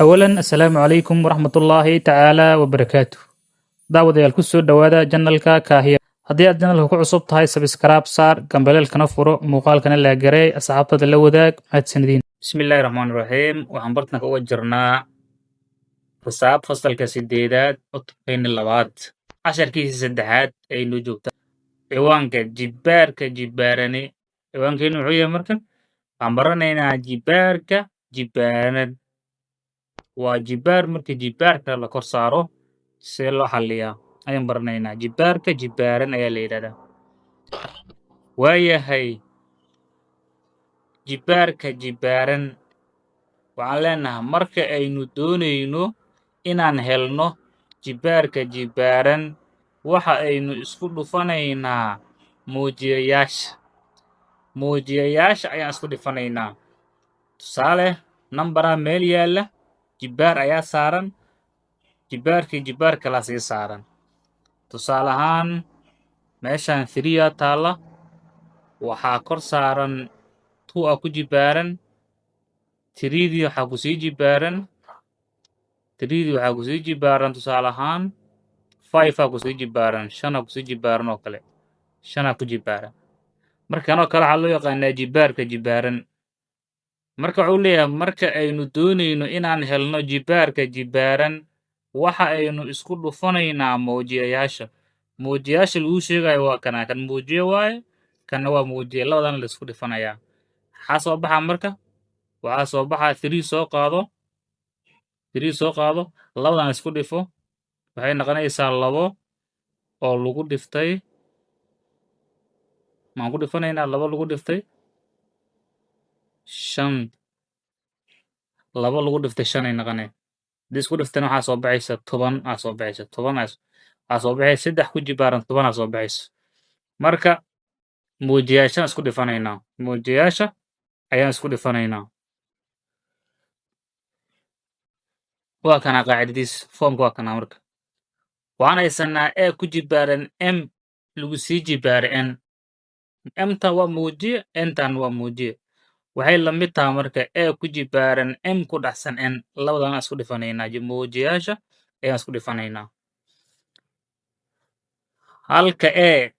أولا السلام عليكم ورحمة الله تعالى وبركاته daawadayaal ku soo dhowaada janalka kaahiya haddii aad janalka ku cusub tahay sabskraib saar gambaleelkana furo muuqaalkana laagareey asxaabtada la wadaag mahadsanidin bismillaahi raxmaani raxiim waxaan bartanka uga jirnaa xisaab fasalka sideedaad cutubkayni labaad casharkiisa saddexaad aynu joogtaa ciwaanka jibaarka jibaarane ciwaankeenu wuxuu yahay markan waxaan baranaynaa jibaarka jibaaran waa jibaar marka jibaarka la kor saaro see loo xalliyaa ayaan baranaynaa jibaarka jibaaran ayaa la yidhahdaa waayahay jibaarka jibaaran waxaan leenahay marka aynu doonayno inaan helno jibaarka jibaaran waxa aynu isku dhufanaynaa muujiyayaasha ayaan isku dhufanaynaa tusaale nambaraa meel yaalla jibaar ayaa saaran jibaarkii jibaar kalaa sii saaran tusaale ahaan meeshaan 3 taalla waxaa kor saaran 2 ku jibaaran 3dii waxaa ku sii jibaaran tusaale ahaan 5 ku sii jibaaran 5 ku sii jibaaran oo kale 5 ku jibaaran markanoo kale waxaa loo yaqaanaa jibaarka jibaaran marka wuxuu leeyahay marka aynu doonayno inaan helno jibaarka jibaaran waxa aynu isku dhufanaynaa muujiyayaasha lagu sheegayo waa kana kan muujiye waaye kanna waa muujiye labadana la isku dhufanayaa maxaa soo baxa marka waxaa soo baxa 3 soo qaado labadan isku dhifo waxay noqonaysaa 2 oo lagu dhiftay maan ku dhifanaynaa 2 lagu dhiftay 5 2 lagu dhiftay 5 ay noqonay hadii isku dhiftana waxaa soo baxaysa 10 aa soo baxaysa 10 waxaa soo baxaysa 3 ku jibaaran 10 aa soo baxaysa marka muujiyayaashaan isku dhifanaynaa muujiyayaasha ayaan isku dhifanaynaa waa kana qaacidadiis foomka waa kana marka waxaan haysanaa e ku jibaaran m lagu sii jibaaray n mta waa muujiye ntan waa muujiye waxay la mid tahay marka e ku jibaaran m ku dhaxsan n labadana isku dhifanaynaa muujiyayaasha ayaan isku dhifanaynaa halka e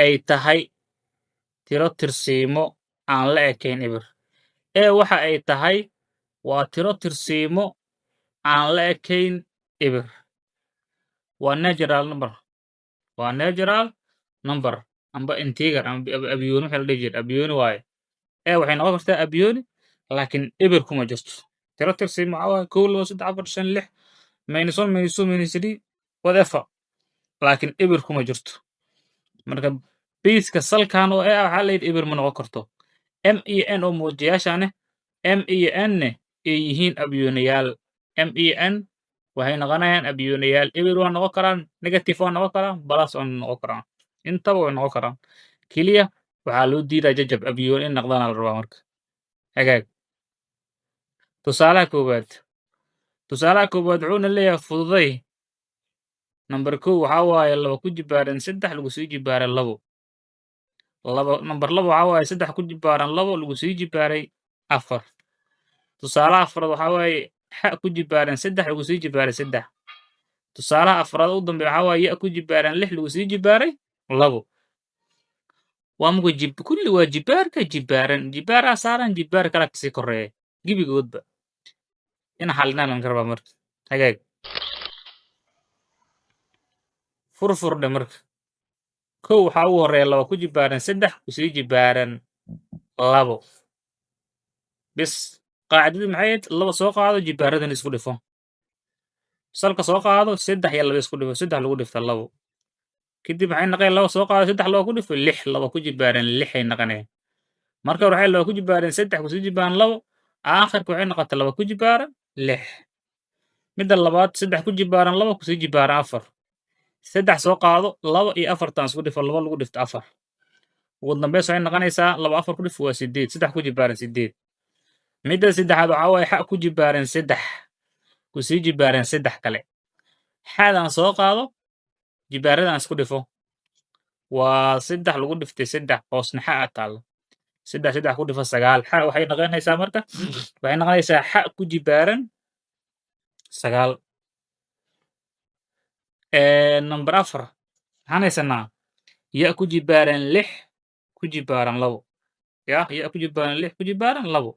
ay tahay tiro tirsiimo aan la ekayn ibir e waxa ay tahay waa tiro tirsiimo aan la ekayn ibir waa natural number amba integer amba abiyoni waxa la dhihi jiray abiyoni waaye waxay noqon kartaa abiyoni laakiin ibir kuma jirto tiro tirsiimo waxaa waaye 1 2 3 4 5 6 minus 1 minus 2 minus 3 whatever laakiin ibir kuma jirto marka biiska salkan oo waxaa la yidhi ibir ma noqon karto m iyo n oo muujiyayaashane m iyo n ay yihiin abiyoniyaal m iyo n waxay noqonayaan abiyoniyaal ibir waa noqon karaan negative waa noqon karaan plus waa noqon karaan intaba way noqon karaan keliya waxaa loo diidaa jajab abiyoni in noqdana la rabaa marka hagaag tusaalaha koowaad wuxuuna leeyahay fududay number 1 waxaa waaye 2 ku jibaaran 3 lagu sii jibaaray 2 number 2 waxaa waaye 3 ku jibaaran 2 lagu sii jibaaray 4 tusaalaha afraad waxaa waaye xa ku jibaaran 3 lagu sii jibaaray 3 tusaalaha afraad u dambeeya waxaa waaye ya ku jibaaran 6 lagu sii jibaaray 2 waa mugu kulli waa jibaarka jibaaran jibaaraa saaran jibaar kala kasii koreeya gebigoodba in xalinaan lan rabaa marka hagaag furfurdhe marka 1 waxaa ugu horeeya 2 ku jibaaran 3 ku sii jibaaran 2 bis qaacidadii maxay ahayd 2 soo qaado jibaaradan isku dhifo salka soo qaado 3 iyo 2 isku dhifo 3 lagu dhifta 2 kadib maxay noqon 2 soo qaado 3 2 ku dhifo 6 2 ku jibaaran 6 ay noqonayaan marka waxay 2 ku jibaaran 3 ku sii jibaaran 2 aakhirka waxay noqotay 2 ku jibaaran 6 midda labaad 3 ku jibaaran 2 ku sii jibaaran 4 3 soo qaado 2 iyo 4 tan isku dhifo 2 lagu dhifto 4 ugu dambeys waxay noqonaysaa 2 4 ku dhifo waa 8 3 ku jibaaran 8 midda saddexaad waxaa waaye xa ku jibaaran 3 ku sii jibaaran 3 kale xaadan soo qaado jibaaradan isku dhifo waa 3 lagu dhiftay 3 hoosna xa aa taalo 3 ku dhifo 9 xa waxay noqonaysaa marka waxay noqonaysaa xa ku jibaaran sagaal. Number 4 maxaan haysanaa ya ku jibaaran 6 ku jibaaran 2 ya ku jibaaran 6 ku jibaaran 2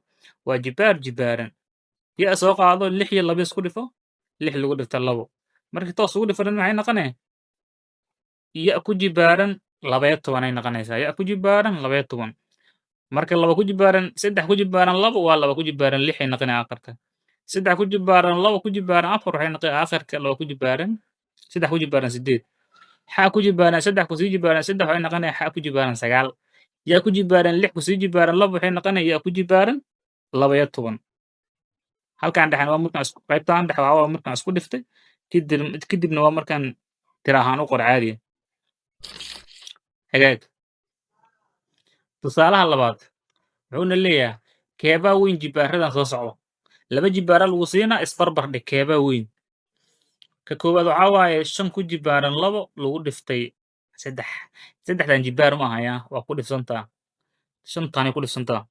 waa jibaaran ya soo qaado 6 iyo 2 isku dhifo 6 lagu dhifto 2 markii toos ugu dhifan maxay noqonee ya ku jibaaran 12 ay noqonaysaa ya ku jibaaran 12 marka 2 ku jibaaran 3 ku jibaaran 2 waa 2 ku jibaaran 6 ay noqonaysaa aakhirka 3 ku jibaaran 2 ku jibaaran 4 waxay noqonaysaa aakhirka 2 ku jibaaran 3 ku jibaaran 8 xa ku jibaaran 3 ku sii jibaaran 3 waxay noqonaysaa xa ku jibaaran 9 ya ku jibaaran 6 ku sii jibaaran 2 waxay noqonaysaa ya ku jibaaran 12 halkaan dhexna waa markaan isku qaybtaan dhex waa markaan isku dhiftay kadibna waa markaan tira ahaan u qor caadi hagaag tusaalaha labaad wuxuuna leeyahay keebaa weyn jibaaradan soo socdo laba jibaara lagu siinaa isbarbar dhig keebaa weyn ka koowaad waxaa waaye 5 ku jibaaran 2 lagu dhiftay 3 saddexdan jibaar ma ahaya waa ku dhifsantaa 5 ku dhifsantaa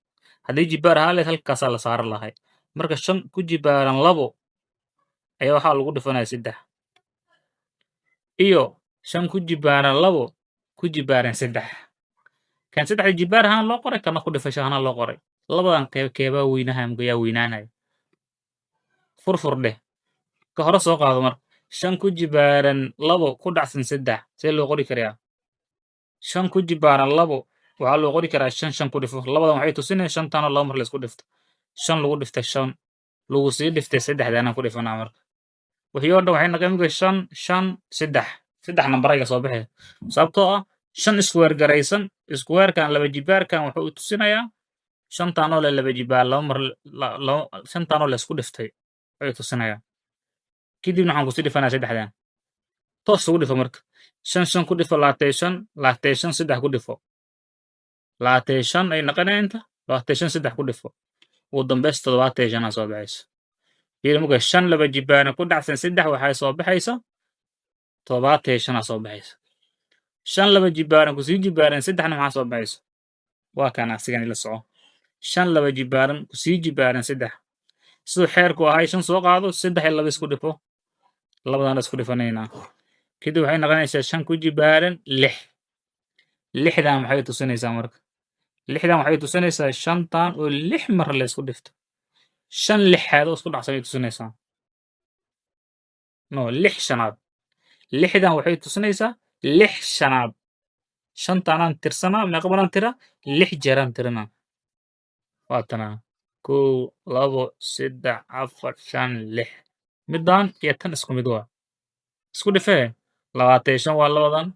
haddii jibaar ahaan lahayd halkaasaa la saaran lahay marka 5 ku jibaaran 2 ayaa waxaa lagu dhifanaya 3 iyo 5 ku jibaaran 2 ku jibaaran 3 kan 3 jibaar ahaan loo qoray kana ku dhifasho ahaan loo qoray labadan keebaa weynaha yaa weynaanaya furfur dheh ka hore soo qaado marka 5 ku jibaaran 2 ku dhacsan 3 see loo qori karaa 5 ku jibaaran 2 waxaa loo qori karaa 5 5 ku dhifo labadan waxay tusinayaan 5 tan oo 2 mar la isku dhifto 5 lagu dhiftay 5 lagu sii dhiftay 3 dana ku dhifanaa marka wixii oo dhan waxay noqon kartaa 5 5 3 nambar ay soo baxay sababtoo ah 5 square garaysan square-kan laba jibaarkan wuxuu tusinayaa 5 tan oo laba jibaar laba mar 5 tan oo la isku dhiftay ayuu tusinayaa kadibna waxaan ku sii dhifanaa 3dan toos ugu dhifo marka 5 5 ku dhifo 25 25 3 ku dhifo 25 ay noqonayaan inta 25 3 ku dhifo ugu dambaysta 75 aa soo baxaysa fiiri marka 5 laba jibaaran ku dhacsan 3 waxay soo baxaysa 75 aa soo baxaysa 5 laba jibaaran ku sii jibaaran 3 na maxaa soo baxaysa waa kan asigan ila soco 5 laba jibaaran ku sii jibaaran 3 sidoo xeerku ahay 5 soo qaado 3 iyo 2 isku dhifo labadan isku dhifanaynaa kadib waxay noqonaysaa 5 ku jibaaran 6 6dan waxay tusinaysaa marka 6dan waxay tusinaysaa 5 tan oo 6 mar la isku dhifto 5 lixaad oo isku dhacsan ay tusinaysaa no 6 shanaad 6dan waxay tusinaysaa 6 shanaad 5 tanaan tirsanaa meeqa badan tira 6 jeeraan tirina waa tanaa 1 2 3 4 5 6 midaan iyo tan isku mid waa isku dhifee 25 waa labadan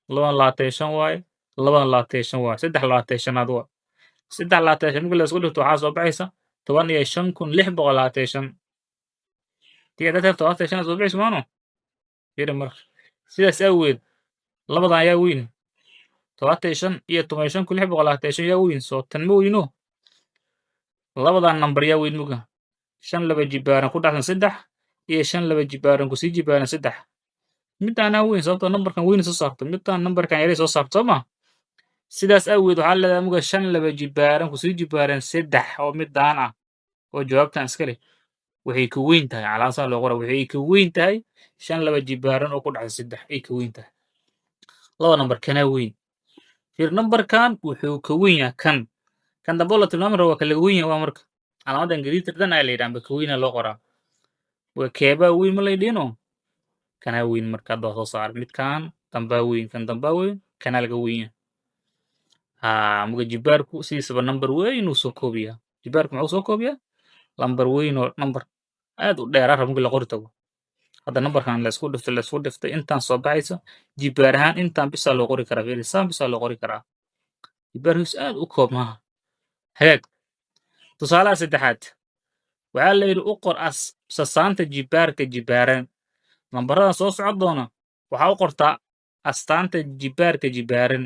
25 waaye 25 waaye 25aad waa 25 marka la isku dhifto waxaa soo baxaysa 15,625 tii dad 25 soo baxaysa maano fiiri marka sidaas awgeed labadan ayaa weyn 25 iyo 15,625 yaa weyn soo tan ma weyno labadan nambar yaa weyn muga 5 laba jibaaran ku dhacsan 3 iyo 5 laba jibaaran ku sii jibaaran 3 midaan weyn sababtoo nambarkan weyn soo saarto midaan nambarkan yar soo saarto ma sidaas awgeed waxaa leedahay muga 5 laba jibaaran ku sii jibaaran 3 oo midaan ah oo jawaabtan iska leh waxay ka weyn tahay calaasada loo qoro waxay ka weyn tahay 5 laba jibaaran oo ku dhacsan 3 ay ka weyn tahay laba nambar kana weyn fiir nambarkan wuxuu ka weyn yahay kan dambe la tilmaami rabo waa kala weyn yahay waa marka calaamadan gariirta dhan ayaa la yidhaahdaa ka weyna loo qoraa waa keebaa weyn ma la yidhiino kana weyn marka hadda soo saar midkan dambaa weyn kan dambaa weyn kana laga weyn yahay muga jibaarku sidiisaba nambar weyn uu soo koobiyaa jibaarku muxuu soo koobiyaa lambar weyn oo nambar aad u dheer ah markii la qori tago hadda nambarkan la isku dhiftay intaan soo baxaysa jibaar ahaan intaan bisa loo qori karaa fiiri saan bisa loo qori karaa jibaarkiisu aad u koob maaha hagaag tusaalaha saddexaad waxaa la yidhi u qor sasaanta jibaarka jibaaran nambaradan soo socon doona waxaa u qortaa astaanta jibaarka jibaaran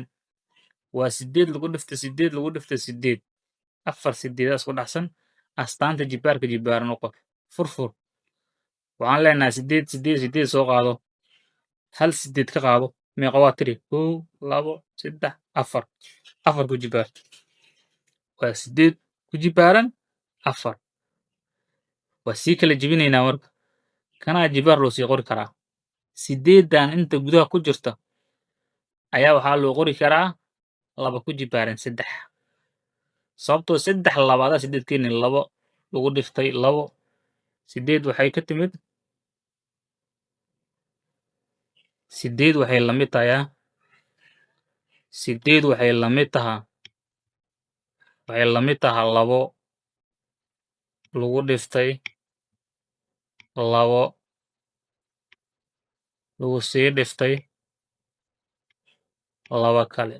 waa 8 lagu dhiftay 8 lagu dhiftay 8 afar 8 isku dhacsan astaanta jibaarka jibaaran u qor furfur waxaan leenahay 8 8 8 soo qaado hal 8 ka qaado meeqa waa tiri 1 2 3 4 4 ku jibaar waa 8 ku jibaaran 4 waa sii kala jebinaynaa marka kanaa jibaar loo sii qori karaa. Sideedan inta gudaha ku jirta ayaa waxaa loo qori karaa laba ku jibaaran saddex. Sababtoo saddex labaada sideed keeni labo lagu dhiftay labo. Sideed waxay ka timid sideed waxay la mid tahay sideed waxay la mid tahay labo lagu dhiftay labo lagu sii dhiftay laba kale.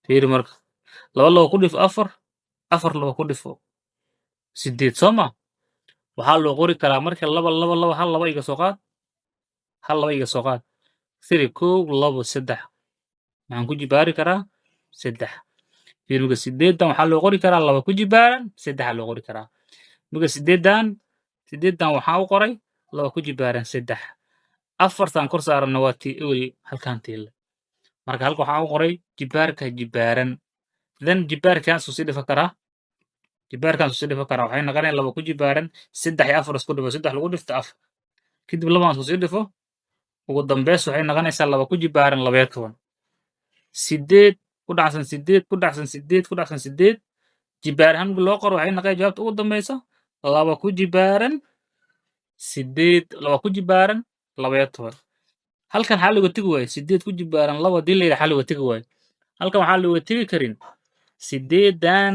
Fiiri marka laba ku dhif afar, afar laba ku dhifo sideed soo ma waxaa loo qori karaa marka laba hal laba iga soo qaad hal laba iga soo qaad siri kow labo saddex maxaan ku jibaari karaa saddex. Fiiri marka sideedan waxaa loo qori karaa laba ku jibaaran saddexa loo qori karaa. Marka sideedan waxaa u qoray laba ku jibaaran saddex. Afartan kor saaranna waa tii ewel halkan tiile. Marka halka waxaa u qoray jibaarka jibaaran. Then jibaarkaas uu sii dhifa karaa. Jibaarkaas uu sii dhifa karaa waxay noqonayaan laba ku jibaaran saddex iyo afar isku dhifo saddex lagu dhifto afar. Kadib labadaas uu sii dhifo ugu dambeys waxay noqonaysaa laba ku jibaaran laba iyo toban. Sideed ku dhacsan sideed ku dhacsan sideed ku dhacsan sideed jibaar ahaan marka loo qoro waxay noqonaysaa jawaabta ugu dambeysa laba ku jibaaran sideed laba ku jibaaran laba iyo toban. Halkan waxaa looga tegi waaye sideed ku jibaaran laba hadii la yidhaha waxaa looga tegi waaye. Halkan waxaa looga tegi karin sideedan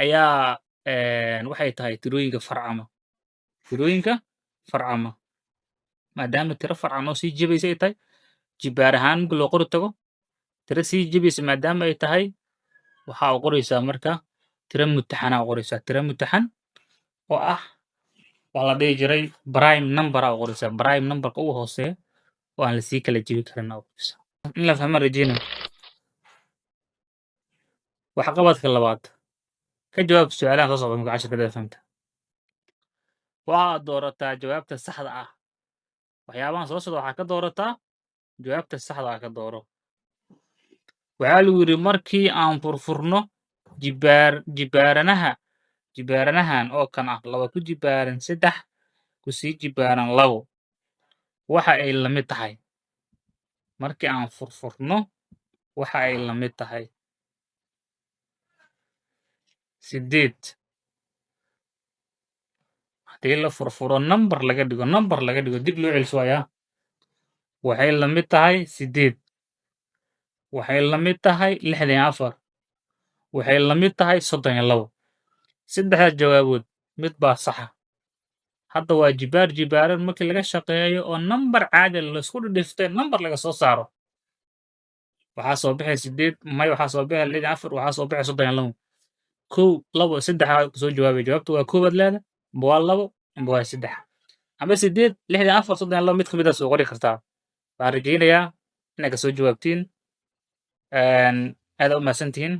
ayaa waxay tahay tirooyinka farcama. Tirooyinka farcama maadaama tiro farcan oo sii jabaysa ay tahay jibaar ahaan marka loo qori tago tiro sii jabaysa maadaama ay tahay waxaa u qoraysaa marka tiro mutaxana u qoraysaa tiro mutaxan oo ah waa la dhihi jiray prime number aa u qoraysaa prime numberka ugu hooseeya oo aan lasii kala jebi karin aa u qoraysaa. In la fahmaan rajeynaya. Waxqabadka labaad ka jawaab su'aalahan soo socda marka casharkada fahamta. Waxaad doorataa jawaabta saxda ah. Waxyaabahan soo socda waxaa ka doorataa jawaabta saxda ah ka dooro. Waxaa lagu yidhi markii aan furfurno jibaaranahan oo kan ah laba ku jibaaran saddex ku sii jibaaran labo waxa ay la mid tahay. Markii aan furfurno waxa ay la mid tahay sideed. Haddii la furfuro number laga dhigo dib loo celiso waayaa waxay la mid tahay sideed. Waxay la mid tahay lixdan iyo afar. Waxay la mid tahay soddon iyo labo. Saddexdaas jawaabood mid baa saxa. Hadda waa jibaaran markii laga shaqeeyo oo number caadi la isku dhiftay number laga soo saaro. Waxaa soo bixay sideed may waxaa soo bixay lixdan iyo afar waxaa soo bixay soddon iyo labo. Kow labo saddex ku soo jawaabay jawaabtu waa koowaad leeda amba waa labo amba waa saddex. Amba sideed lixdan iyo afar soddon iyo labo mid ka mid ah soo qori kartaa. Waxaan rajeynayaa inaad ka soo jawaabtiin aad u mahadsantihiin.